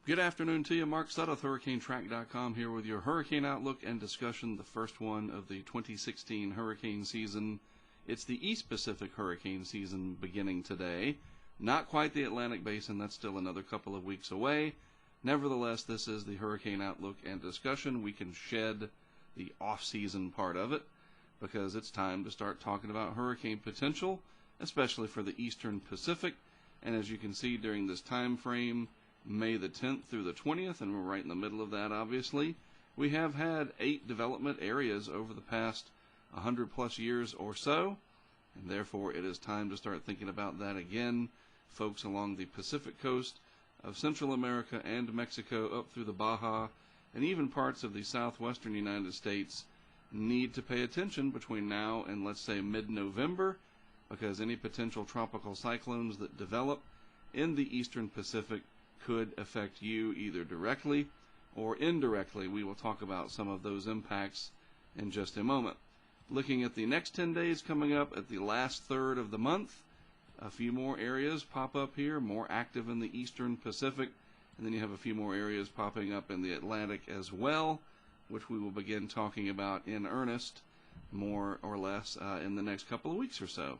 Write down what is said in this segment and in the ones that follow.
Good afternoon to you. Mark Sudduth, HurricaneTrack.com, here with your hurricane outlook and discussion, the first one of the 2016 hurricane season. It's the East Pacific hurricane season beginning today. Not quite the Atlantic Basin, that's still another couple of weeks away. Nevertheless, this is the hurricane outlook and discussion. We can shed the off-season part of it because it's time to start talking about hurricane potential, especially for the Eastern Pacific. And as you can see during this time frame, May the 10th through the 20th, and we're right in the middle of that, obviously. We have had 8 development areas over the past 100 plus years or so, and therefore it is time to start thinking about that again. Folks along the Pacific coast of Central America and Mexico up through the Baja, and even parts of the southwestern United States need to pay attention between now and, let's say, mid-November, because any potential tropical cyclones that develop in the Eastern Pacific could affect you either directly or indirectly. We will talk about some of those impacts in just a moment. Looking at the next 10 days coming up at the last third of the month, a few more areas pop up here, more active in the Eastern Pacific, and then you have a few more areas popping up in the Atlantic as well, which we will begin talking about in earnest, more or less, in the next couple of weeks or so,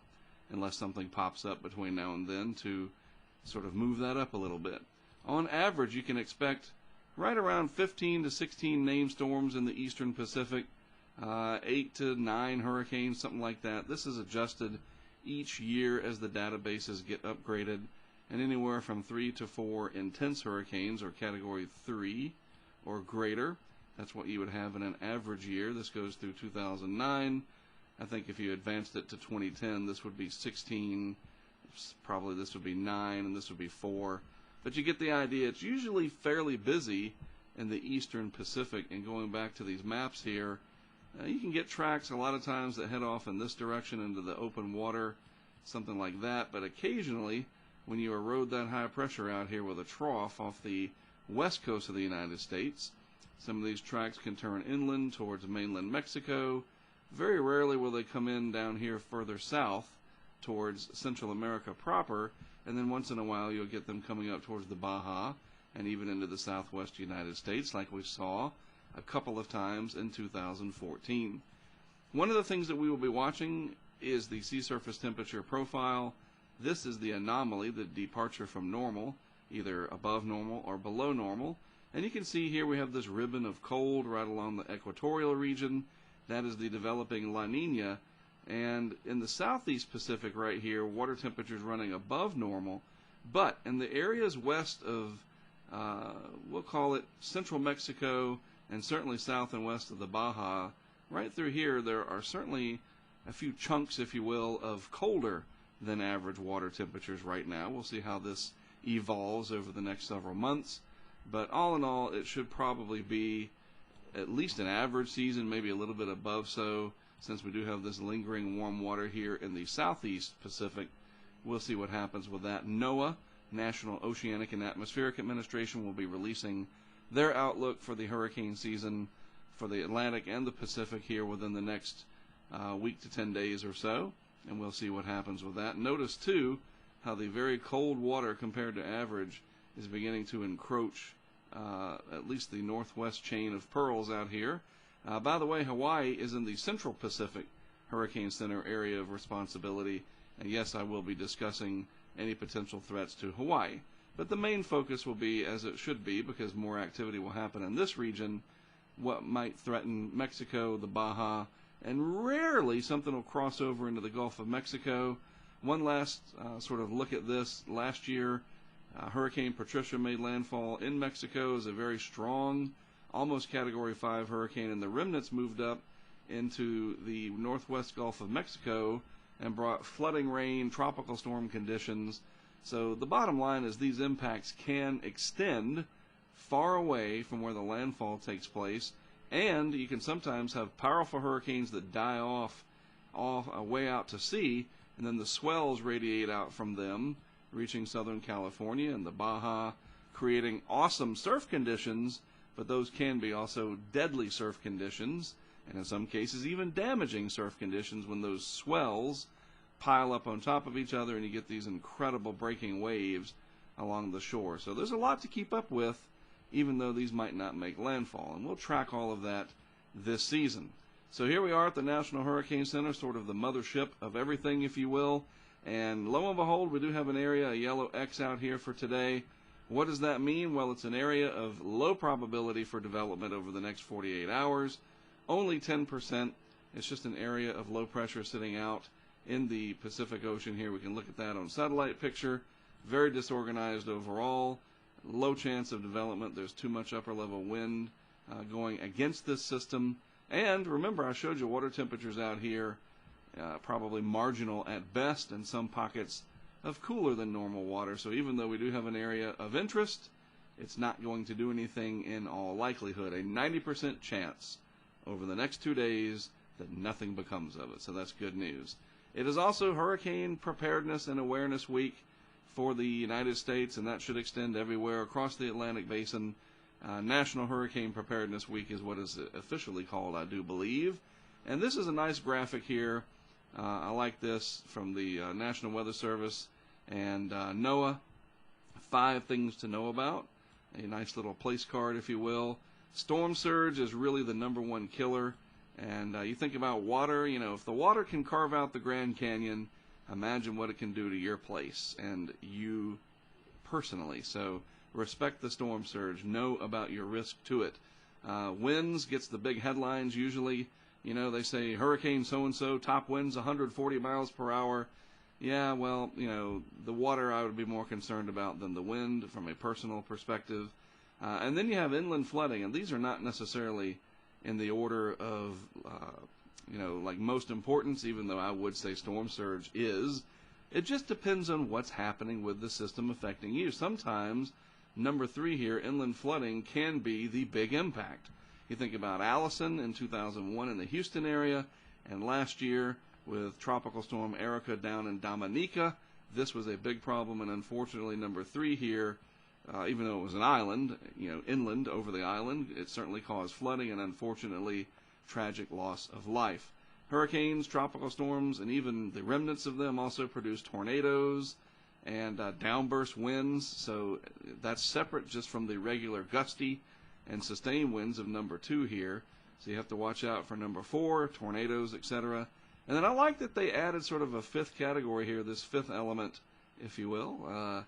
unless something pops up between now and then to sort of move that up a little bit. On average, you can expect right around 15 to 16 named storms in the Eastern Pacific, 8 to 9 hurricanes, something like that. This is adjusted each year as the databases get upgraded, and anywhere from 3 to 4 intense hurricanes, or Category 3 or greater. That's what you would have in an average year. This goes through 2009. I think if you advanced it to 2010, this would be 16, probably this would be 9, and this would be 4. But you get the idea. It's usually fairly busy in the Eastern Pacific. And going back to these maps here, you can get tracks a lot of times that head off in this direction into the open water, something like that. But occasionally, when you erode that high pressure out here with a trough off the west coast of the United States, some of these tracks can turn inland towards mainland Mexico. Very rarely will they come in down here further south towards Central America proper, and then once in a while you'll get them coming up towards the Baja and even into the southwest United States, like we saw a couple of times in 2014. One of the things that we will be watching is the sea surface temperature profile. This is the anomaly, the departure from normal, either above normal or below normal. And you can see here we have this ribbon of cold right along the equatorial region. That is the developing La Nina. And in the southeast Pacific right here, water temperatures running above normal. But in the areas west of, we'll call it central Mexico, and certainly south and west of the Baja, right through here, there are certainly a few chunks, if you will, of colder than average water temperatures right now. We'll see how this evolves over the next several months. But all in all, it should probably be at least an average season, maybe a little bit above so, since we do have this lingering warm water here in the southeast Pacific. We'll see what happens with that. NOAA, National Oceanic and Atmospheric Administration, will be releasing their outlook for the hurricane season for the Atlantic and the Pacific here within the next week to 10 days or so, and we'll see what happens with that. Notice, too, how the very cold water compared to average is beginning to encroach at least the northwest chain of pearls out here. By the way, Hawaii is in the Central Pacific Hurricane Center area of responsibility, and yes, I will be discussing any potential threats to Hawaii. But the main focus will be, as it should be, because more activity will happen in this region, what might threaten Mexico, the Baja, and rarely something will cross over into the Gulf of Mexico. One last sort of look at this. Last year, Hurricane Patricia made landfall in Mexico as a very strong, almost Category 5 hurricane, and the remnants moved up into the northwest Gulf of Mexico and brought flooding rain, tropical storm conditions. So the bottom line is these impacts can extend far away from where the landfall takes place, and you can sometimes have powerful hurricanes that die off way out to sea, and then the swells radiate out from them, reaching Southern California and the Baja, creating awesome surf conditions, but those can be also deadly surf conditions, and in some cases even damaging surf conditions when those swells pile up on top of each other and you get these incredible breaking waves along the shore. So there's a lot to keep up with even though these might not make landfall. And we'll track all of that this season. So here we are at the National Hurricane Center, sort of the mothership of everything, if you will. And lo and behold, we do have an area, a yellow X out here for today. What does that mean? Well, it's an area of low probability for development over the next 48 hours. Only 10%. It's just an area of low pressure sitting out in the Pacific Ocean here. We can look at that on satellite picture. Very disorganized overall. Low chance of development. There's too much upper level wind going against this system. And remember, I showed you water temperatures out here, probably marginal at best, and some pockets of cooler than normal water. So even though we do have an area of interest, it's not going to do anything in all likelihood. A 90% chance over the next 2 days that nothing becomes of it. So that's good news. It is also Hurricane Preparedness and Awareness Week for the United States, and that should extend everywhere across the Atlantic Basin. National Hurricane Preparedness Week is what is officially called, I do believe. And this is a nice graphic here. I like this from the National Weather Service and NOAA. 5 things to know about. A nice little place card, if you will. Storm surge is really the #1 killer. And you think about water, if the water can carve out the Grand Canyon, imagine what it can do to your place and you personally. So respect the storm surge. Know about your risk to it. Winds gets the big headlines usually. They say hurricane so-and-so, top winds 140 miles per hour. Yeah, well, the water I would be more concerned about than the wind from a personal perspective. And then you have inland flooding, and these are not necessarily in the order of, like most importance, even though I would say storm surge is. It just depends on what's happening with the system affecting you. Sometimes, number 3 here, inland flooding can be the big impact. You think about Allison in 2001 in the Houston area, and last year with Tropical Storm Erica down in Dominica. This was a big problem, and unfortunately number 3 here, even though it was an island, inland over the island, it certainly caused flooding and unfortunately tragic loss of life. Hurricanes, tropical storms, and even the remnants of them also produce tornadoes and downburst winds. So that's separate just from the regular gusty and sustained winds of number 2 here. So you have to watch out for number 4, tornadoes, etc. And then I like that they added sort of a 5th category here, this 5th element, if you will,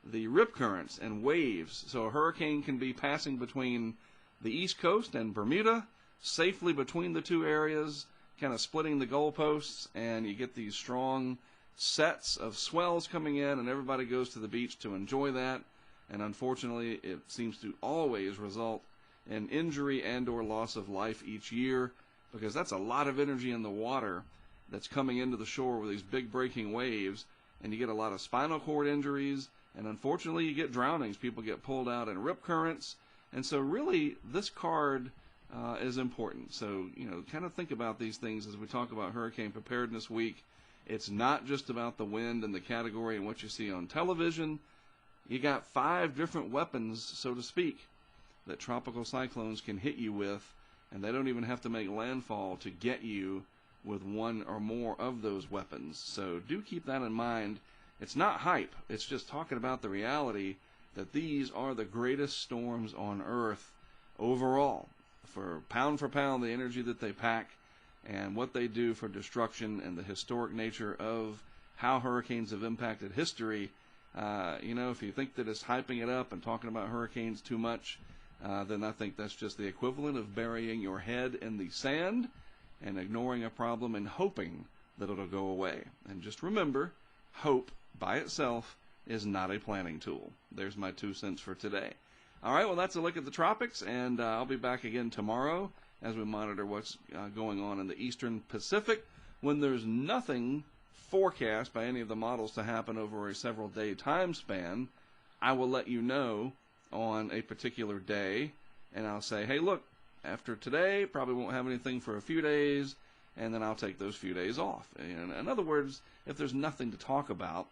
the rip currents and waves. So a hurricane can be passing between the East Coast and Bermuda, safely between the 2 areas, kind of splitting the goalposts, and you get these strong sets of swells coming in, and everybody goes to the beach to enjoy that. And unfortunately, it seems to always result in injury and or loss of life each year, because that's a lot of energy in the water that's coming into the shore with these big breaking waves, and you get a lot of spinal cord injuries, and unfortunately you get drownings. People get pulled out in rip currents. And so really this card is important. So, kind of think about these things as we talk about Hurricane Preparedness Week. It's not just about the wind and the category and what you see on television. You got 5 different weapons, so to speak, that tropical cyclones can hit you with, and they don't even have to make landfall to get you with one or more of those weapons. So do keep that in mind. It's not hype. It's just talking about the reality that these are the greatest storms on Earth overall. For pound, the energy that they pack and what they do for destruction and the historic nature of how hurricanes have impacted history. If you think that it's hyping it up and talking about hurricanes too much, then I think that's just the equivalent of burying your head in the sand and ignoring a problem and hoping that it'll go away. And just remember, hope by itself is not a planning tool. There's my 2 cents for today. All right, well, that's a look at the tropics, and I'll be back again tomorrow as we monitor what's going on in the eastern Pacific. When there's nothing forecast by any of the models to happen over a several-day time span, I will let you know on a particular day, and I'll say, hey, look, after today, probably won't have anything for a few days, and then I'll take those few days off. In other words, if there's nothing to talk about,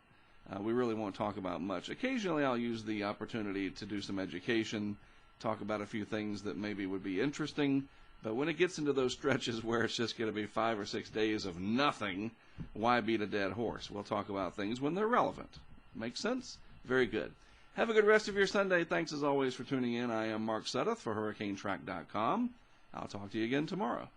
we really won't talk about much. Occasionally I'll use the opportunity to do some education, talk about a few things that maybe would be interesting, but when it gets into those stretches where it's just going to be 5 or 6 days of nothing, why beat a dead horse? We'll talk about things when they're relevant. Make sense? Very good. Have a good rest of your Sunday. Thanks as always for tuning in. I am Mark Sudduth for HurricaneTrack.com. I'll talk to you again tomorrow.